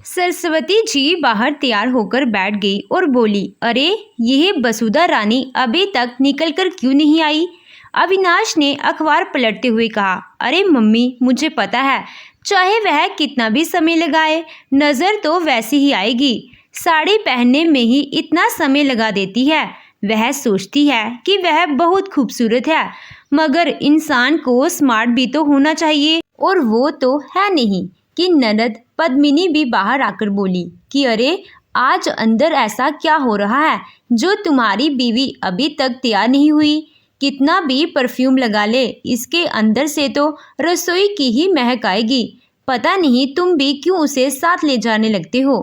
सरस्वती जी बाहर तैयार होकर बैठ गई और बोली, अरे यह वसुधा रानी अभी तक निकल कर क्यों नहीं आई। अविनाश ने अखबार पलटते हुए कहा, अरे मम्मी मुझे पता है, चाहे वह कितना भी समय लगाए नज़र तो वैसी ही आएगी। साड़ी पहनने में ही इतना समय लगा देती है। वह सोचती है कि वह बहुत खूबसूरत है, मगर इंसान को स्मार्ट भी तो होना चाहिए, और वो तो है नहीं। कि ननद पद्मिनी भी बाहर आकर बोली कि अरे आज अंदर ऐसा क्या हो रहा है जो तुम्हारी बीवी अभी तक तैयार नहीं हुई। कितना भी परफ्यूम लगा ले, इसके अंदर से तो रसोई की ही महक आएगी। पता नहीं तुम भी क्यों उसे साथ ले जाने लगते हो।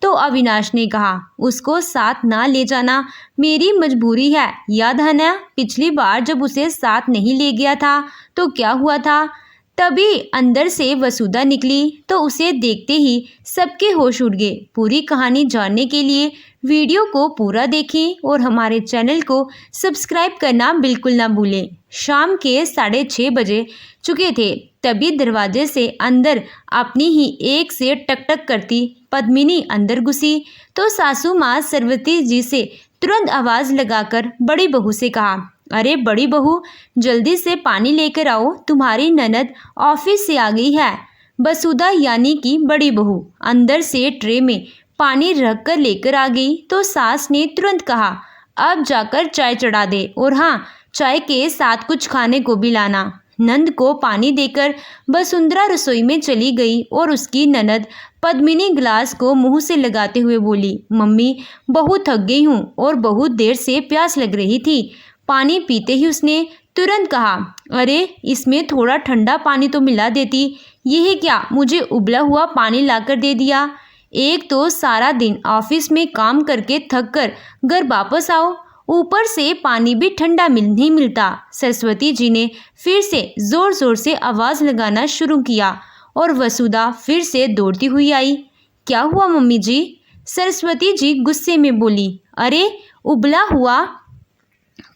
तो अविनाश ने कहा, उसको साथ ना ले जाना मेरी मजबूरी है। याद है ना पिछली बार जब उसे साथ नहीं ले गया था तो क्या हुआ था। तभी अंदर से वसुधा निकली तो उसे देखते ही सबके होश उड़ गए। पूरी कहानी जानने के लिए वीडियो को पूरा देखें और हमारे चैनल को सब्सक्राइब करना बिल्कुल ना भूलें। शाम के 6:30 बजे चुके थे, तभी दरवाजे से अंदर अपनी ही एक से टकटक करती पद्मिनी अंदर घुसी तो सासू माँ सरस्वती जी से तुरंत आवाज़ लगाकर बड़ी बहू से कहा, अरे बड़ी बहू जल्दी से पानी लेकर आओ, तुम्हारी ननद ऑफिस से आ गई है। वसुधा यानी कि बड़ी बहू अंदर से ट्रे में पानी रख कर लेकर आ गई तो सास ने तुरंत कहा, अब जाकर चाय चढ़ा दे, और हाँ चाय के साथ कुछ खाने को भी लाना। नंद को पानी देकर वसुंधरा रसोई में चली गई और उसकी ननद पद्मिनी गिलास को मुंह से लगाते हुए बोली, मम्मी बहुत थक गई हूँ और बहुत देर से प्यास लग रही थी। पानी पीते ही उसने तुरंत कहा, अरे इसमें थोड़ा ठंडा पानी तो मिला देती, यह क्या मुझे उबला हुआ पानी लाकर दे दिया। एक तो सारा दिन ऑफिस में काम करके थक कर घर वापस आओ, ऊपर से पानी भी ठंडा नहीं मिलता। सरस्वती जी ने फिर से ज़ोर ज़ोर से आवाज़ लगाना शुरू किया और वसुधा फिर से दौड़ती हुई आई। क्या हुआ मम्मी जी। सरस्वती जी गुस्से में बोली, अरे उबला हुआ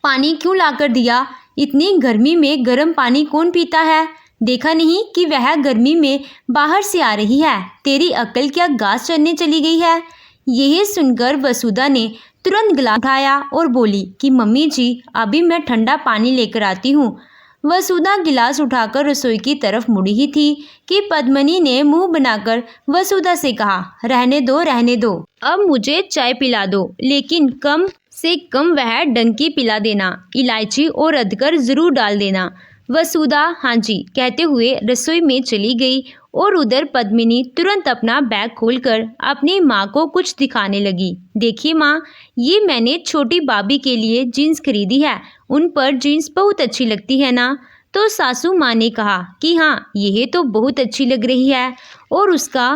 पानी क्यों लाकर दिया। इतनी गर्मी में गर्म पानी कौन पीता है। देखा नहीं कि वह गर्मी में बाहर से आ रही है। तेरी अक्ल क्या घास चरने चली गई है। यह सुनकर वसुधा ने तुरंत गिलास उठाया और बोली कि मम्मी जी अभी मैं ठंडा पानी लेकर आती हूँ। वसुधा गिलास उठाकर रसोई की तरफ मुड़ी ही थी कि पद्मिनी ने मुंह बनाकर वसुधा से कहा, रहने दो, अब मुझे चाय पिला दो, लेकिन कम से कम वह डंकी पिला देना, इलायची और अदरक जरूर डाल देना। वसुधा हाँ जी कहते हुए रसोई में चली गई और उधर पद्मिनी तुरंत अपना बैग खोलकर अपनी माँ को कुछ दिखाने लगी। देखिए माँ, ये मैंने छोटी भाभी के लिए जीन्स खरीदी है, उन पर जीन्स बहुत अच्छी लगती है ना। तो सासू माँ ने कहा कि हाँ यह तो बहुत अच्छी लग रही है और उसका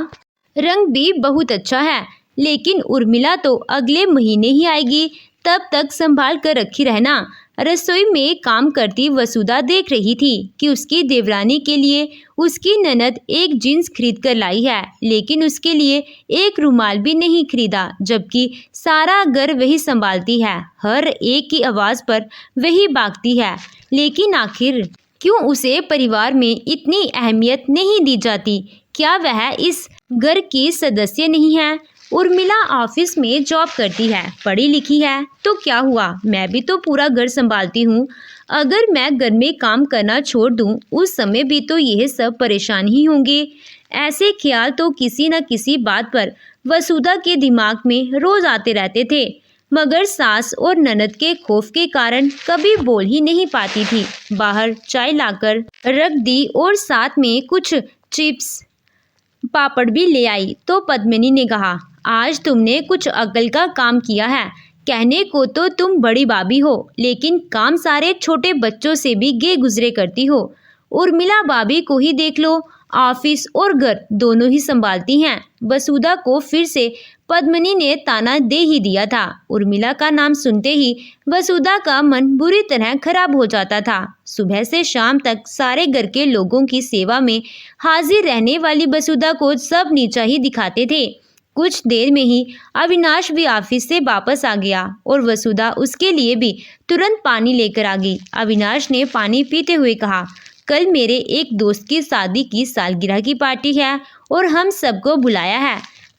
रंग भी बहुत अच्छा है, लेकिन उर्मिला तो अगले महीने ही आएगी, तब तक संभाल कर रखी रहना। रसोई में काम करती वसुधा देख रही थी कि उसकी देवरानी के लिए उसकी ननद एक जीन्स खरीद कर लाई है, लेकिन उसके लिए एक रुमाल भी नहीं खरीदा, जबकि सारा घर वही संभालती है। हर एक की आवाज़ पर वही भागती है, लेकिन आखिर क्यों उसे परिवार में इतनी अहमियत नहीं दी जाती। क्या वह इस घर की सदस्य नहीं है। उर्मिला ऑफिस में जॉब करती है, पढ़ी लिखी है, तो क्या हुआ, मैं भी तो पूरा घर संभालती हूँ। अगर मैं घर में काम करना छोड़ दूँ उस समय भी तो यह सब परेशान ही होंगे। ऐसे ख्याल तो किसी न किसी बात पर वसुधा के दिमाग में रोज आते रहते थे, मगर सास और ननद के खौफ के कारण कभी बोल ही नहीं पाती थी। बाहर चाय लाकर रख दी और साथ में कुछ चिप्स पापड़ भी ले आई तो पद्मिनी ने कहा, आज तुमने कुछ अकल का काम किया है। कहने को तो तुम बड़ी भाभी हो, लेकिन काम सारे छोटे बच्चों से भी गे गुजरे करती हो। उर्मिला भाभी को ही देख लो, ऑफिस और घर दोनों ही संभालती हैं। वसुधा को फिर से पद्मिनी ने ताना दे ही दिया था। उर्मिला का नाम सुनते ही वसुधा का मन बुरी तरह खराब हो जाता था। सुबह से शाम तक सारे घर के लोगों की सेवा में हाजिर रहने वाली वसुधा को सब नीचा ही दिखाते थे। कुछ देर में ही अविनाश भी ऑफिस से वापस आ गया और वसुधा उसके लिए भी तुरंत पानी लेकर आ गई। अविनाश ने पानी पीते हुए कहा, कल मेरे एक दोस्त की शादी की सालगिरह की पार्टी है और हम सबको बुलाया है।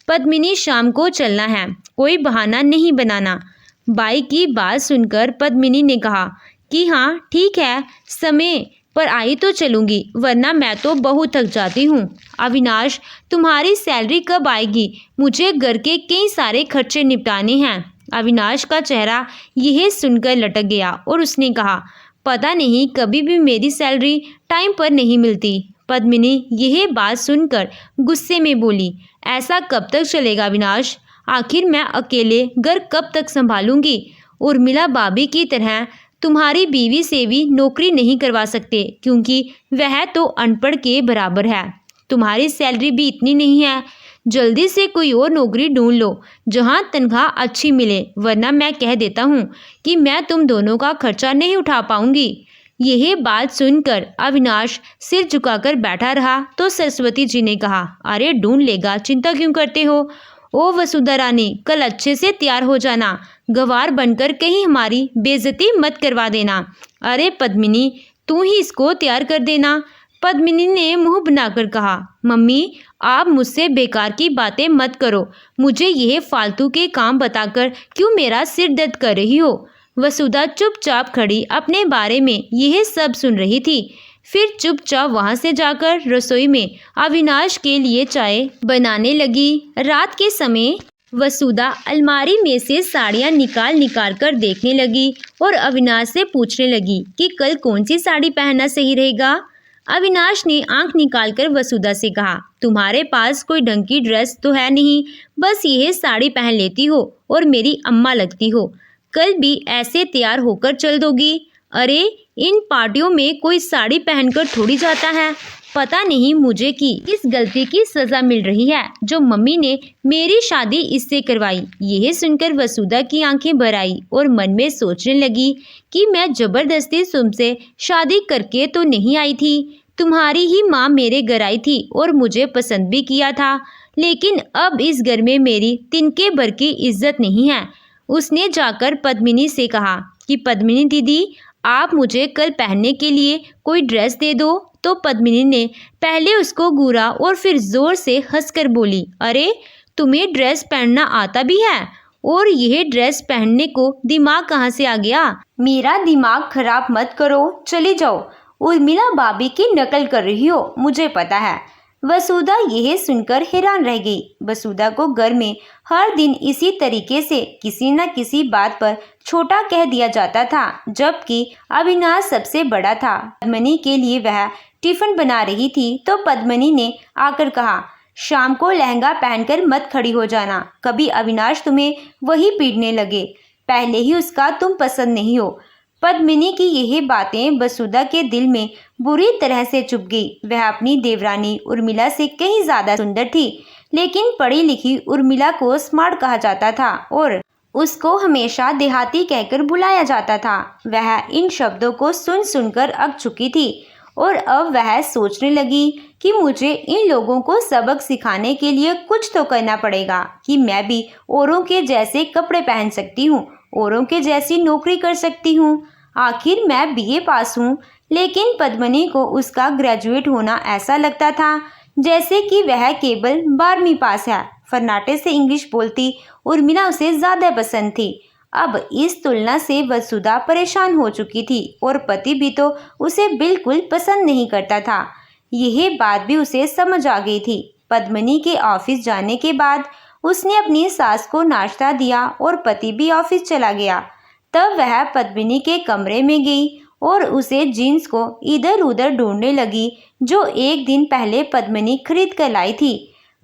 पद्मिनी शाम को चलना है, कोई बहाना नहीं बनाना। बाई की बात सुनकर पद्मिनी ने कहा कि हाँ ठीक है, समय पर आई तो चलूँगी, वरना मैं तो बहुत थक जाती हूँ। अविनाश, तुम्हारी सैलरी कब आएगी? मुझे घर के कई सारे खर्चे निपटाने हैं। अविनाश का चेहरा यह सुनकर लटक गया और उसने कहा, पता नहीं कभी भी मेरी सैलरी टाइम पर नहीं मिलती। पद्मिनी यह बात सुनकर गुस्से में बोली, ऐसा कब तक चलेगा अविनाश? आखिर मैं अकेले घर कब तक संभालूंगी? उर्मिला भाभी की तरह तुम्हारी बीवी से भी नौकरी नहीं करवा सकते, क्योंकि वह तो अनपढ़ के बराबर है। तुम्हारी सैलरी भी इतनी नहीं है। जल्दी से कोई और नौकरी ढूंढ लो जहां तनख्वाह अच्छी मिले, वरना मैं कह देता हूं कि मैं तुम दोनों का खर्चा नहीं उठा पाऊंगी। यह बात सुनकर अविनाश सिर झुकाकर बैठा रहा तो सरस्वती जी ने कहा, अरे ढूंढ लेगा, चिंता क्यों करते हो? ओ वसुधा रानी, कल अच्छे से तैयार हो जाना, गवार बनकर कहीं हमारी बेइज्जती मत करवा देना। अरे पद्मिनी, तू ही इसको तैयार कर देना। पद्मिनी ने मुंह बनाकर कहा, मम्मी आप मुझसे बेकार की बातें मत करो, मुझे यह फालतू के काम बताकर क्यों मेरा सिर दर्द कर रही हो? वसुधा चुपचाप खड़ी अपने बारे में यह सब सुन रही थी। फिर चुपचाप वहां से जाकर रसोई में अविनाश के लिए चाय बनाने लगी। रात के समय वसुधा अलमारी में से साड़ियां निकाल निकाल कर देखने लगी और अविनाश से पूछने लगी कि कल कौन सी साड़ी पहनना सही रहेगा। अविनाश ने आंख निकालकर वसुधा से कहा, तुम्हारे पास कोई ढंग की ड्रेस तो है नहीं, बस यह साड़ी पहन लेती हो और मेरी अम्मा लगती हो। कल भी ऐसे तैयार होकर चल दोगी? अरे इन पार्टियों में कोई साड़ी पहनकर थोड़ी जाता है। पता नहीं मुझे कि इस गलती की सजा मिल रही है जो मम्मी ने मेरी शादी इससे करवाई। यह सुनकर वसुधा की आंखें भर आई और मन में सोचने लगी कि मैं जबरदस्ती तुमसे शादी करके तो नहीं आई थी। तुम्हारी ही माँ मेरे घर आई थी और मुझे पसंद भी किया था, लेकिन अब इस घर में मेरी तिनके भर की इज्जत नहीं है। उसने जाकर पद्मिनी से कहा कि पद्मिनी दीदी, आप मुझे कल पहनने के लिए कोई ड्रेस दे दो। तो पद्मिनी ने पहले उसको घूरा और फिर जोर से हंसकर बोली, अरे तुम्हें ड्रेस पहनना आता भी है? और यह ड्रेस पहनने को दिमाग कहाँ से आ गया? मेरा दिमाग खराब मत करो, चले जाओ। उर्मिला भाभी की नकल कर रही हो, मुझे पता है। वसुधा यह सुनकर हैरान रह गई। वसुधा को घर में हर दिन इसी तरीके से किसी न किसी बात पर छोटा कह दिया जाता था, जबकि अविनाश सबसे बड़ा था। पद्मिनी के लिए वह टिफिन बना रही थी तो पद्मिनी ने आकर कहा, शाम को लहंगा पहनकर मत खड़ी हो जाना, कभी अविनाश तुम्हें वही पीटने लगे। पहले ही उसका तुम पसंद नहीं हो। पद्मिनी की यही बातें वसुधा के दिल में बुरी तरह से चुभ गई। वह अपनी देवरानी उर्मिला से कहीं ज्यादा सुंदर थी, लेकिन पढ़ी लिखी उर्मिला को स्मार्ट कहा जाता था और उसको हमेशा देहाती कहकर बुलाया जाता था। वह इन शब्दों को सुन सुनकर अक चुकी थी और अब वह सोचने लगी कि मुझे इन लोगों को सबक सिखाने के लिए कुछ तो करना पड़ेगा कि मैं भी औरों के जैसे कपड़े पहन सकती हूँ, औरों के जैसी नौकरी कर सकती हूँ। आखिर मैं बीए पास हूँ। लेकिन पद्मिनी को उसका ग्रेजुएट होना ऐसा लगता था जैसे कि वह केवल 12वीं पास है। फर्नाटे से इंग्लिश बोलती उर्मिला उसे ज़्यादा पसंद थी। अब इस तुलना से वसुधा परेशान हो चुकी थी और पति भी तो उसे बिल्कुल पसंद नहीं करता था। यह बात भी उसे समझ आ गई थी। पद्मिनी के ऑफिस जाने के बाद उसने अपनी सास को नाश्ता दिया और पति भी ऑफिस चला गया। तब वह पद्मिनी के कमरे में गई और उसे जीन्स को इधर उधर ढूंढने लगी जो एक दिन पहले पद्मिनी खरीद कर लाई थी।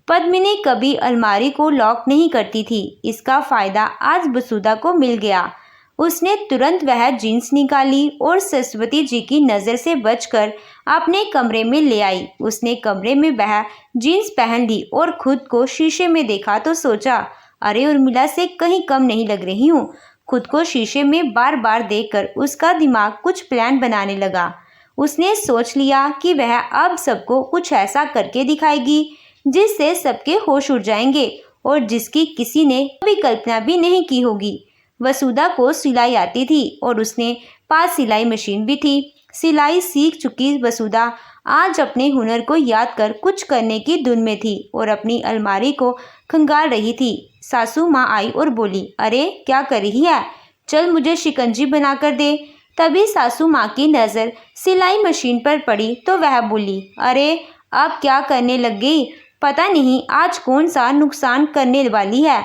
पद्मिनी कभी अलमारी को लॉक नहीं करती थी। इसका फायदा आज वसुधा को मिल गया। उसने तुरंत वह जीन्स निकाली और सरस्वती जी की नज़र से बचकर अपने कमरे में ले आई। उसने कमरे में वह जीन्स पहन ली और खुद को शीशे में देखा तो सोचा, अरे उर्मिला से कहीं कम नहीं लग रही हूँ। खुद को शीशे में बार बार देखकर उसका दिमाग कुछ प्लान बनाने लगा। उसने सोच लिया कि वह अब सबको कुछ ऐसा करके दिखाएगी जिससे सबके होश उड़ जाएंगे और जिसकी किसी ने कभी कल्पना भी नहीं की होगी। वसुधा को सिलाई आती थी और उसने पास सिलाई मशीन भी थी। सिलाई सीख चुकी वसुधा आज अपने हुनर को याद कर कुछ करने की धुन में थी और अपनी अलमारी को खंगाल रही थी। सासू माँ आई और बोली, अरे क्या कर रही है, चल मुझे शिकंजी बना कर दे। तभी सासू माँ की नज़र सिलाई मशीन पर पड़ी तो वह बोली, अरे अब क्या करने लग गई, पता नहीं आज कौन सा नुकसान करने वाली है।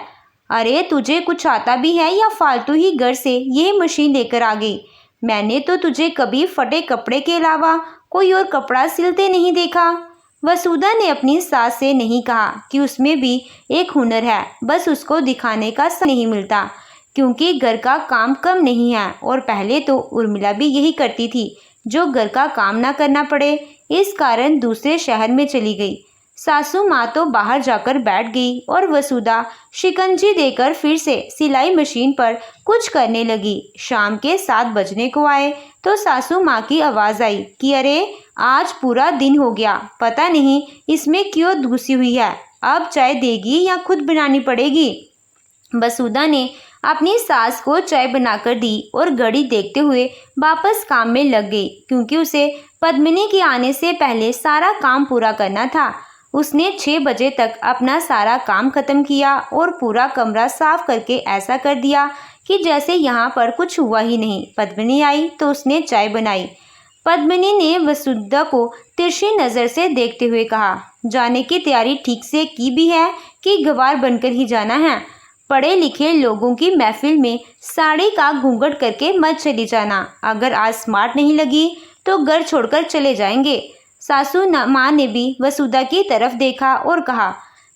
अरे तुझे कुछ आता भी है या फालतू ही घर से ये मशीन लेकर आ गई। मैंने तो तुझे कभी फटे कपड़े के अलावा कोई और कपड़ा सिलते नहीं देखा। वसुधा ने अपनी सास से नहीं कहा कि उसमें भी एक हुनर है, बस उसको दिखाने का समय नहीं मिलता क्योंकि घर का काम कम नहीं है। और पहले तो उर्मिला भी यही करती थी, जो घर का काम ना करना पड़े, इस कारण दूसरे शहर में चली गई। सासू माँ तो बाहर जाकर बैठ गई और वसुधा शिकंजी देकर फिर से सिलाई मशीन पर कुछ करने लगी। शाम के 7 बजने को आए तो सासू माँ की आवाज़ आई कि अरे आज पूरा दिन हो गया, पता नहीं इसमें क्यों घुसी हुई है, अब चाय देगी या खुद बनानी पड़ेगी। वसुधा ने अपनी सास को चाय बनाकर दी और घड़ी देखते हुए वापस काम में लग गई क्योंकि उसे पद्मिनी के आने से पहले सारा काम पूरा करना था। उसने 6 बजे तक अपना सारा काम खत्म किया और पूरा कमरा साफ करके ऐसा कर दिया कि जैसे यहाँ पर कुछ हुआ ही नहीं। पद्मिनी आई तो उसने चाय बनाई। पद्मिनी ने वसुधा को तिरछी नज़र से देखते हुए कहा, जाने की तैयारी ठीक से की भी है कि गवार बनकर ही जाना है। पढ़े लिखे लोगों की महफिल में साड़ी का घूंघट करके मत चली जाना, अगर आज स्मार्ट नहीं लगी तो घर छोड़कर चले जाएंगे। सासू माँ ने भी वसुधा की तरफ देखा और कहा,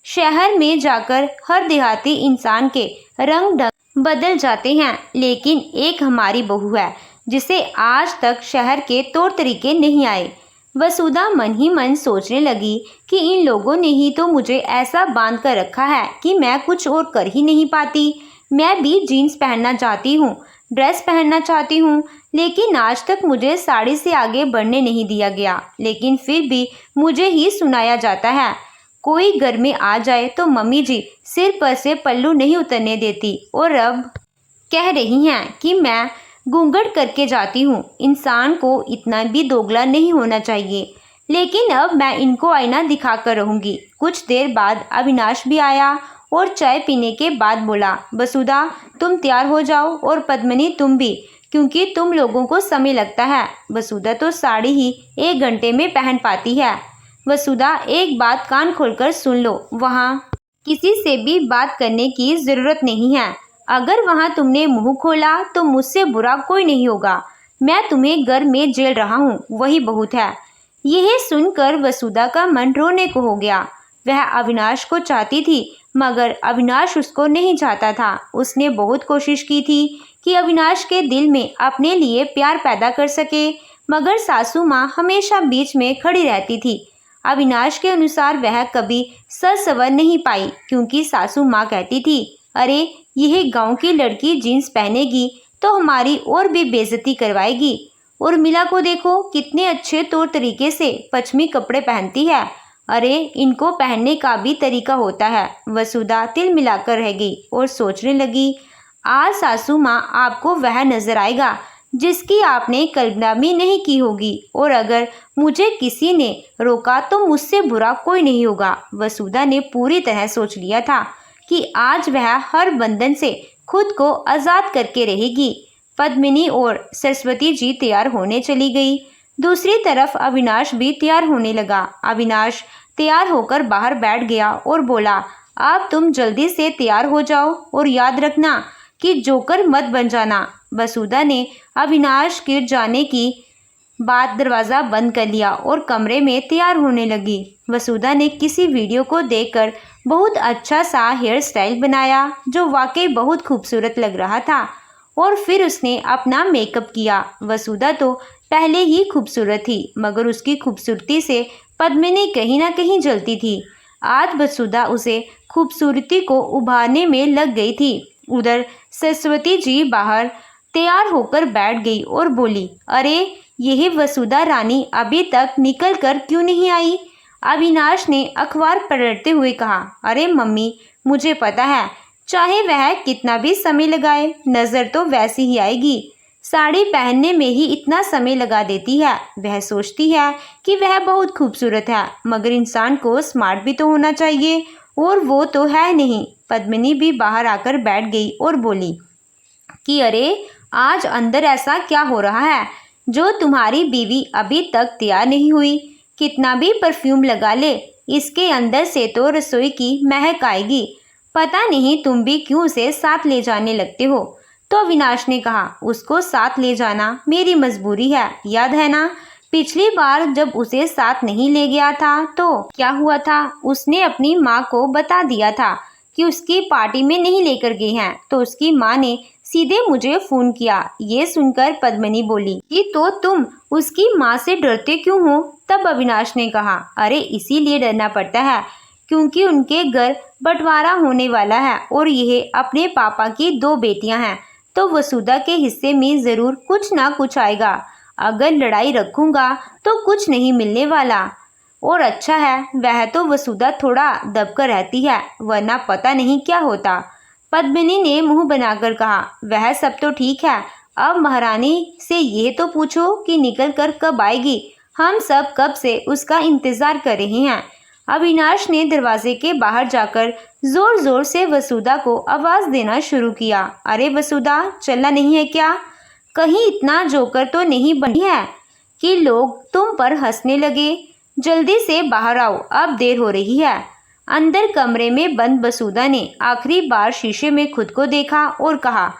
शहर में जाकर हर देहाती इंसान के रंग ढंग बदल जाते हैं, लेकिन एक हमारी बहू है जिसे आज तक शहर के तौर तरीके नहीं आए। वसुधा मन ही मन सोचने लगी कि इन लोगों ने ही तो मुझे ऐसा बांध कर रखा है कि मैं कुछ और कर ही नहीं पाती। मैं भी जीन्स पहनना चाहती हूँ, ड्रेस पहनना चाहती हूँ, लेकिन आज तक मुझे साड़ी से आगे बढ़ने नहीं दिया गया। लेकिन फिर भी मुझे ही सुनाया जाता है, कोई घर में आ जाए तो मम्मी जी सिर पर से पल्लू नहीं उतरने देती, और अब कह रही हैं कि मैं घूंघट करके जाती हूँ। इंसान को इतना भी दोगला नहीं होना चाहिए। लेकिन अब मैं इनको आईना दिखा कर रहूँगी। कुछ देर बाद अविनाश भी आया और चाय पीने के बाद बोला, वसुधा तुम तैयार हो जाओ और पद्मिनी तुम भी, क्योंकि तुम लोगों को समय लगता है। वसुधा तो साड़ी ही 1 घंटे में पहन पाती है। वसुधा एक बात कान खोलकर सुन लो, वहाँ किसी से भी बात करने की ज़रूरत नहीं है। अगर वहाँ तुमने मुंह खोला तो मुझसे बुरा कोई नहीं होगा। मैं तुम्हें घर में जेल रहा हूँ, वही बहुत है। यह सुनकर वसुधा का मन रोने को हो गया। वह अविनाश को चाहती थी, मगर अविनाश उसको नहीं चाहता था। उसने बहुत कोशिश की थी कि अविनाश के दिल में अपने लिए प्यार पैदा कर सके, मगर सासू माँ हमेशा बीच में खड़ी रहती थी। अविनाश के अनुसार वह कभी सज संवर नहीं पाई, क्योंकि सासू माँ कहती थी, अरे यह गांव की लड़की जीन्स पहनेगी तो हमारी और भी बेइज्जती करवाएगी। उर्मिला को देखो, कितने अच्छे तौर तरीके से पश्चिमी कपड़े पहनती है। अरे इनको पहनने का भी तरीका होता है। वसुधा तिल मिलाकर रह गई और सोचने लगी, आज सासू माँ आपको वह नजर आएगा जिसकी आपने कल्पना भी नहीं की होगी, और अगर मुझे किसी ने रोका तो मुझसे बुरा कोई नहीं होगा। वसुधा ने पूरी तरह सोच लिया था कि आज वह हर बंधन से खुद को आज़ाद करके रहेगी। पद्मिनी और सरस्वती जी तैयार होने चली गई। दूसरी तरफ अविनाश भी तैयार होने लगा। अविनाश तैयार होकर बाहर बैठ गया और बोला, अब तुम जल्दी से तैयार हो जाओ और याद रखना कि जोकर मत बन जाना। वसुधा ने अविनाश के जाने की बाद दरवाज़ा बंद कर लिया और कमरे में तैयार होने लगी। वसुधा ने किसी वीडियो को देखकर बहुत अच्छा सा हेयर स्टाइल बनाया जो वाकई बहुत खूबसूरत लग रहा था, और फिर उसने अपना मेकअप किया। वसुधा तो पहले ही खूबसूरत थी, मगर उसकी खूबसूरती से पद्मिनी कहीं ना कहीं जलती थी। आज वसुधा उसे खूबसूरती को उभारने में लग गई थी। उधर सरस्वती जी बाहर तैयार होकर बैठ गई और बोली, अरे यह वसुधा रानी अभी तक निकल कर क्यों नहीं आई? अविनाश ने अखबार पलटते हुए कहा, अरे मम्मी मुझे पता है, चाहे वह कितना भी समय लगाए नज़र तो वैसी ही आएगी। साड़ी पहनने में ही इतना समय लगा देती है। वह सोचती है कि वह बहुत खूबसूरत है, मगर इंसान को स्मार्ट भी तो होना चाहिए, और वो तो है नहीं। पद्मिनी भी बाहर आकर बैठ गई और बोली कि अरे, आज अंदर ऐसा क्या हो रहा है जो तुम्हारी बीवी अभी तक तैयार नहीं हुई? कितना भी परफ्यूम लगा ले, इसके अंदर से तो रसोई की महक आएगी। पता नहीं तुम भी क्यों उसे साथ ले जाने लगते हो। तो अविनाश ने कहा, उसको साथ ले जाना मेरी मजबूरी है। याद है ना, पिछली बार जब उसे साथ नहीं ले गया था तो क्या हुआ था? उसने अपनी माँ को बता दिया था कि उसकी पार्टी में नहीं लेकर गए हैं, तो उसकी माँ ने सीधे मुझे फोन किया। ये सुनकर पद्मिनी बोली कि तो तुम उसकी माँ से डरते क्यों हो? तब अविनाश ने कहा, अरे इसीलिए डरना पड़ता है क्योंकि उनके घर बंटवारा होने वाला है और यह अपने पापा की 2 बेटियां हैं, तो वसुधा के हिस्से में जरूर कुछ ना कुछ आएगा। अगर लड़ाई रखूंगा तो कुछ नहीं मिलने वाला। और अच्छा है वह तो वसुधा थोड़ा दबकर रहती है, वरना पता नहीं क्या होता। पद्मिनी ने मुंह बनाकर कहा, वह सब तो ठीक है, अब महारानी से यह तो पूछो कि निकल कर कब आएगी। हम सब कब से उसका इंतजार कर रहे हैं। अविनाश ने दरवाजे के बाहर जाकर जोर जोर से वसुधा को आवाज देना शुरू किया। अरे वसुधा, चलना नहीं है क्या? कहीं इतना जोकर तो नहीं बनी है कि लोग तुम पर हंसने लगे। जल्दी से बाहर आओ, अब देर हो रही है। अंदर कमरे में बंद वसुधा ने आखिरी बार शीशे में खुद को देखा और कहा,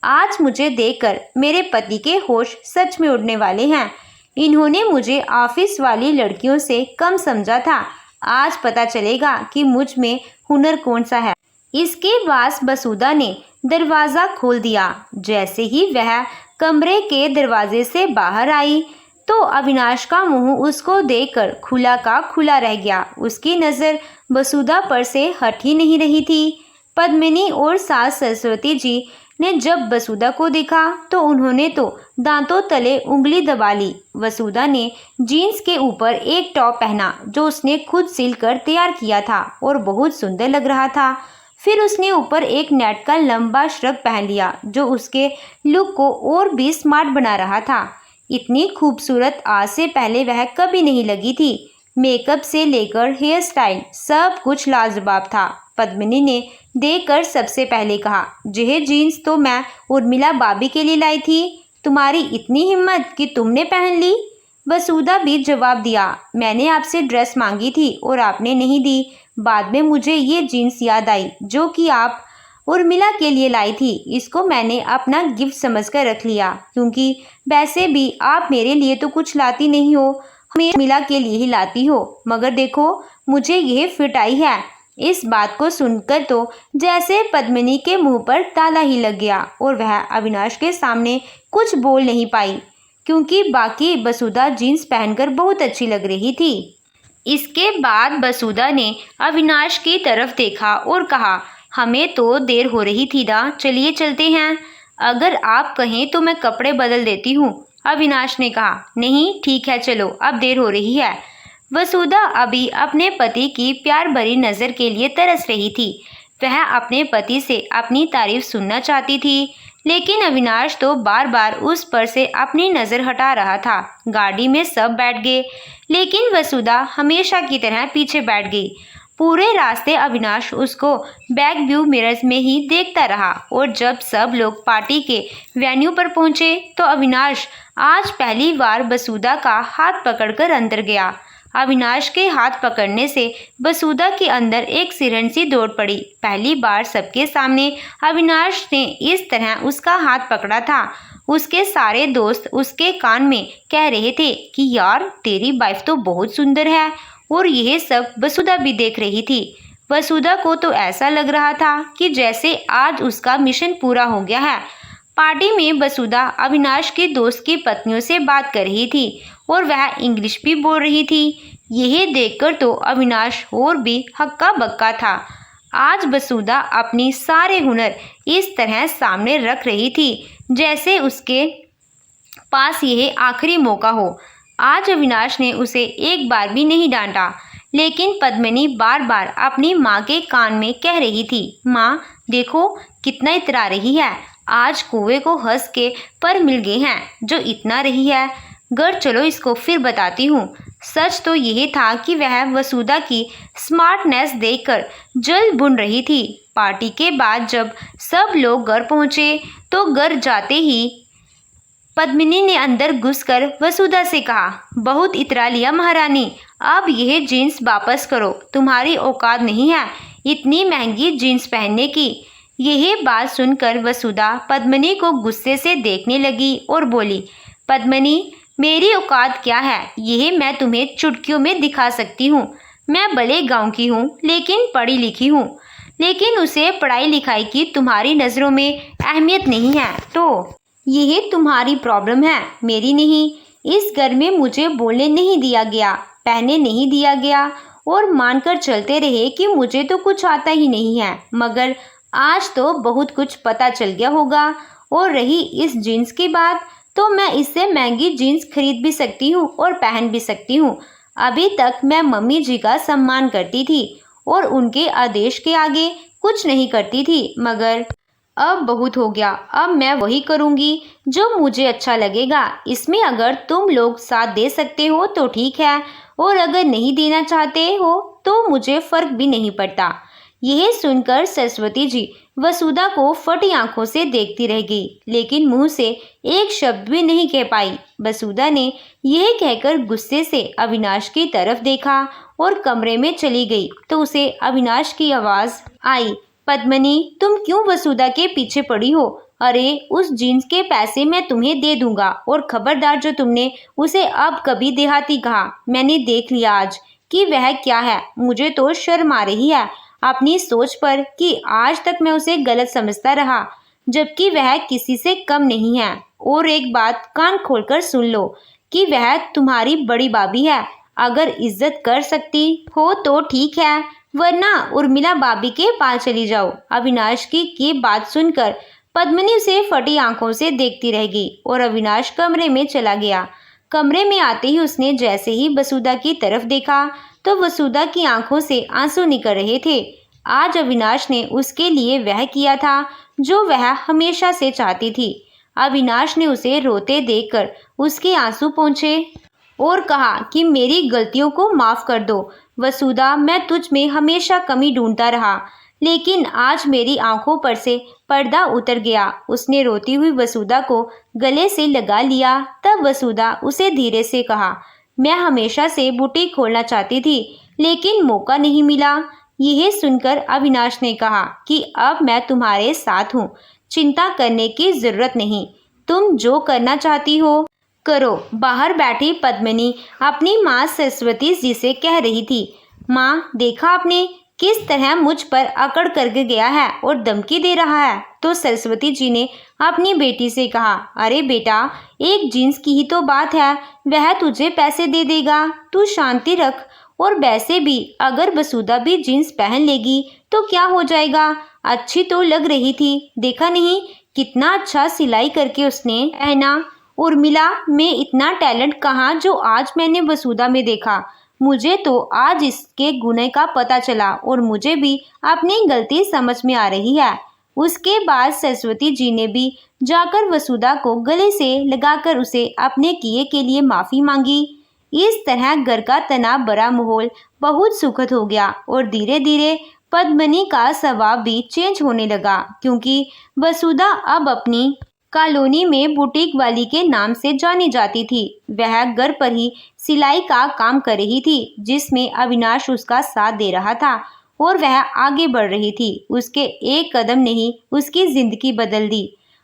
आज मुझे देखकर मेरे पति के होश सच में उड़ने वाले हैं। इन्होंने मुझे ऑफिस वाली लड़कियों से कम समझा था। आज पता चलेगा कि मुझ में हुनर कौन सा है। इसके बाद वसुधा ने दरवाज़ा खोल दिया। जैसे ही वह कमरे के दरवाजे से बाहर आई तो अविनाश का मुंह उसको देखकर खुला का खुला रह गया। उसकी नज़र वसुधा पर से हट ही नहीं रही थी। पद्मिनी और सास सरस्वती जी ने जब वसुधा को देखा तो उन्होंने तो दांतों तले उंगली दबा ली। वसुधा ने जीन्स के ऊपर एक टॉप पहना जो उसने खुद सिल कर तैयार किया था और बहुत सुंदर लग रहा था। फिर उसने ऊपर एक नेट का लंबा श्रग पहन लिया जो उसके लुक को और भी स्मार्ट बना रहा था। इतनी खूबसूरत आज से पहले वह कभी नहीं लगी थी। मेकअप से लेकर हेयर स्टाइल सब कुछ लाजवाब था। पद्मिनी ने देखकर सबसे पहले कहा, यह जीन्स तो मैं उर्मिला भाभी के लिए लाई थी। तुम्हारी इतनी हिम्मत कि तुमने पहन ली। वसुधा भी जवाब दिया, मैंने आपसे ड्रेस मांगी थी और आपने नहीं दी। बाद में मुझे ये जीन्स याद आई जो कि आप उर्मिला के लिए लाई थी। इसको मैंने अपना गिफ्ट समझकर रख लिया क्योंकि वैसे भी आप मेरे लिए तो कुछ लाती नहीं हो, हमें उर्मिला के लिए ही लाती हो। मगर देखो मुझे यह फिट आई है। इस बात को सुनकर तो जैसे पद्मिनी के मुंह पर ताला ही लग गया और वह अविनाश के सामने कुछ बोल नहीं पाई क्योंकि बाकी वसुधा जीन्स पहनकर बहुत अच्छी लग रही थी। इसके बाद वसुधा ने अविनाश की तरफ देखा और कहा, हमें तो देर हो रही थी ना, चलिए चलते हैं। अगर आप कहें तो मैं कपड़े बदल देती हूँ। अविनाश ने कहा, नहीं ठीक है चलो, अब देर हो रही है। वसुधा अभी अपने पति की प्यार भरी नज़र के लिए तरस रही थी। वह अपने पति से अपनी तारीफ सुनना चाहती थी, लेकिन अविनाश तो बार बार उस पर से अपनी नज़र हटा रहा था। गाड़ी में सब बैठ गए, लेकिन वसुधा हमेशा की तरह पीछे बैठ गई। पूरे रास्ते अविनाश उसको बैक व्यू मिरर्स में ही देखता रहा और जब सब लोग पार्टी के वेन्यू पर पहुंचे तो अविनाश आज पहली बार वसुधा का हाथ पकड़कर अंदर गया। अविनाश के हाथ पकड़ने से वसुधा के अंदर एक सिरहन सी दौड़ पड़ी। पहली बार सबके सामने अविनाश ने इस तरह उसका हाथ पकड़ा था। उसके सारे दोस्त उसके कान में कह रहे थे कि यार तेरी वाइफ तो बहुत सुंदर है, और यह सब वसुधा भी देख रही थी। वसुधा को तो ऐसा लग रहा था कि जैसे आज उसका मिशन पूरा हो गया है। पार्टी में वसुधा अविनाश के दोस्त की पत्नियों से बात कर रही थी और वह इंग्लिश भी बोल रही थी। यह देखकर तो अविनाश और भी हक्का बक्का था। आज वसुधा अपनी सारे हुनर इस तरह सामने रख रही थी जैसे उसके पास यह आखिरी मौका हो। आज अविनाश ने उसे एक बार भी नहीं डांटा, लेकिन पद्मिनी बार बार अपनी माँ के कान में कह रही थी, माँ देखो कितना इतरा रही है, आज कुएं को हंस के पर मिल गए हैं जो इतना रही है। घर चलो इसको फिर बताती हूँ। सच तो यही था कि वह वसुधा की स्मार्टनेस देखकर जल बुन रही थी। पार्टी के बाद जब सब लोग घर पहुंचे तो घर जाते ही पद्मिनी ने अंदर घुसकर वसुधा से कहा, बहुत इतरा लिया महारानी, अब यह जीन्स वापस करो, तुम्हारी औकात नहीं है इतनी महंगी जीन्स पहनने की। यह बात सुनकर वसुधा पद्मिनी को गुस्से से देखने लगी और बोली, पद्मिनी मेरी औकात क्या है यह मैं तुम्हें चुटकियों में दिखा सकती हूँ। मैं भले गांव की हूँ लेकिन पढ़ी लिखी हूँ, लेकिन उसे पढ़ाई लिखाई की तुम्हारी नज़रों में अहमियत नहीं है तो यह तुम्हारी प्रॉब्लम है, मेरी नहीं। इस घर में मुझे बोलने नहीं दिया गया, पहने नहीं दिया गया और मानकर चलते रहे कि मुझे तो कुछ आता ही नहीं है, मगर आज तो बहुत कुछ पता चल गया होगा। और रही इस जीन्स की बात, तो मैं इससे महंगी जीन्स खरीद भी सकती हूँ और पहन भी सकती हूँ। अभी तक मैं मम्मी जी का सम्मान करती थी और उनके आदेश के आगे कुछ नहीं करती थी, मगर अब बहुत हो गया। अब मैं वही करूँगी जो मुझे अच्छा लगेगा। इसमें अगर तुम लोग साथ दे सकते हो तो ठीक है, और अगर नहीं देना चाहते हो तो मुझे फ़र्क भी नहीं पड़ता। यह सुनकर सरस्वती जी वसुधा को फटी आंखों से देखती रह गई, लेकिन मुंह से एक शब्द भी नहीं कह पाई। वसुधा ने यह कहकर गुस्से से अविनाश की तरफ देखा और कमरे में चली गई तो उसे अविनाश की आवाज़ आई, पद्मिनी तुम क्यों वसुधा के पीछे पड़ी हो? अरे उस जीन्स के पैसे मैं तुम्हें दे दूंगा, और खबरदार जो तुमने उसे अब कभी देहाती कहा। मैंने देख लिया आज कि वह क्या है। मुझे तो शर्म आ रही है अपनी सोच पर कि आज तक मैं उसे गलत समझता रहा, जबकि वह किसी से कम नहीं है। और एक बात कान खोलकर सुन लो कि वह तुम्हारी बड़ी भाभी है। अगर इज्जत कर सकती हो तो ठीक है, वरना उर्मिला भाभी के पास चली जाओ। अविनाश की ये बात सुनकर पद्मिनी उसे फटी आंखों से देखती रह गई और अविनाश कमरे में चला गया। कमरे में आते ही उसने जैसे ही वसुधा की तरफ देखा तो वसुधा की आंखों से आंसू निकल रहे थे। आज अविनाश ने उसके लिए वह किया था जो वह हमेशा से चाहती थी। अविनाश ने उसे रोते देखकर उसके आंसू पोंछे और कहा कि मेरी गलतियों को माफ़ कर दो वसुधा, मैं तुझ में हमेशा कमी ढूंढता रहा, लेकिन आज मेरी आंखों पर से पर्दा उतर गया। उसने रोती हुई वसुधा को गले से लगा लिया। तब वसुधा उसे धीरे से कहा, मैं हमेशा से बुटीक खोलना चाहती थी लेकिन मौका नहीं मिला। यह सुनकर अविनाश ने कहा कि अब मैं तुम्हारे साथ हूँ, चिंता करने की ज़रूरत नहीं, तुम जो करना चाहती हो करो। बाहर बैठी पद्मिनी अपनी माँ सरस्वती जी से कह रही थी, माँ देखा आपने किस तरह मुझ पर अकड़ करके गया है और धमकी दे रहा है। तो सरस्वती जी ने अपनी बेटी से कहा, अरे बेटा एक जीन्स की ही तो बात है, वह तुझे पैसे दे देगा, तू शांति रख। और वैसे भी अगर वसुधा भी जीन्स पहन लेगी तो क्या हो जाएगा, अच्छी तो लग रही थी, देखा नहीं कितना अच्छा सिलाई करके उसने पहना। उर्मिला में इतना टैलेंट कहाँ जो आज मैंने वसुधा में देखा। मुझे तो आज इसके गुण का पता चला और मुझे भी अपनी गलती समझ में आ रही है। उसके बाद सरस्वती जी ने भी जाकर वसुधा को गले से लगाकर उसे अपने किए के लिए माफ़ी मांगी। इस तरह घर का तनाव भरा माहौल बहुत सुखद हो गया और धीरे धीरे पद्मिनी का स्वभाव भी चेंज होने लगा, क्योंकि वसुधा अब अपनी कॉलोनी में बुटीक वाली के नाम से जानी जाती थी। वह घर पर ही सिलाई का काम कर रही थी, जिसमें अविनाश उसका साथ दे रहा था और वह आगे बढ़ रही थी। उसके एक कदम ने ही उसकी जिंदगी बदल दी।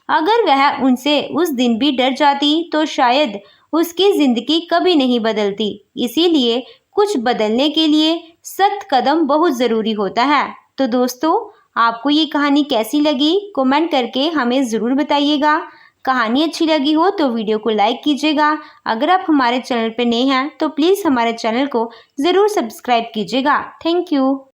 अगर वह उनसे उस दिन भी डर जाती तो शायद उसकी जिंदगी कभी नहीं बदलती। इसीलिए कुछ बदलने के लिए सख्त कदम बहुत ज़रूरी होता है। तो दोस्तों, आपको ये कहानी कैसी लगी कमेंट करके हमें ज़रूर बताइएगा। कहानी अच्छी लगी हो तो वीडियो को लाइक कीजिएगा। अगर आप हमारे चैनल पर नए हैं तो प्लीज़ हमारे चैनल को ज़रूर सब्सक्राइब कीजिएगा। Thank you.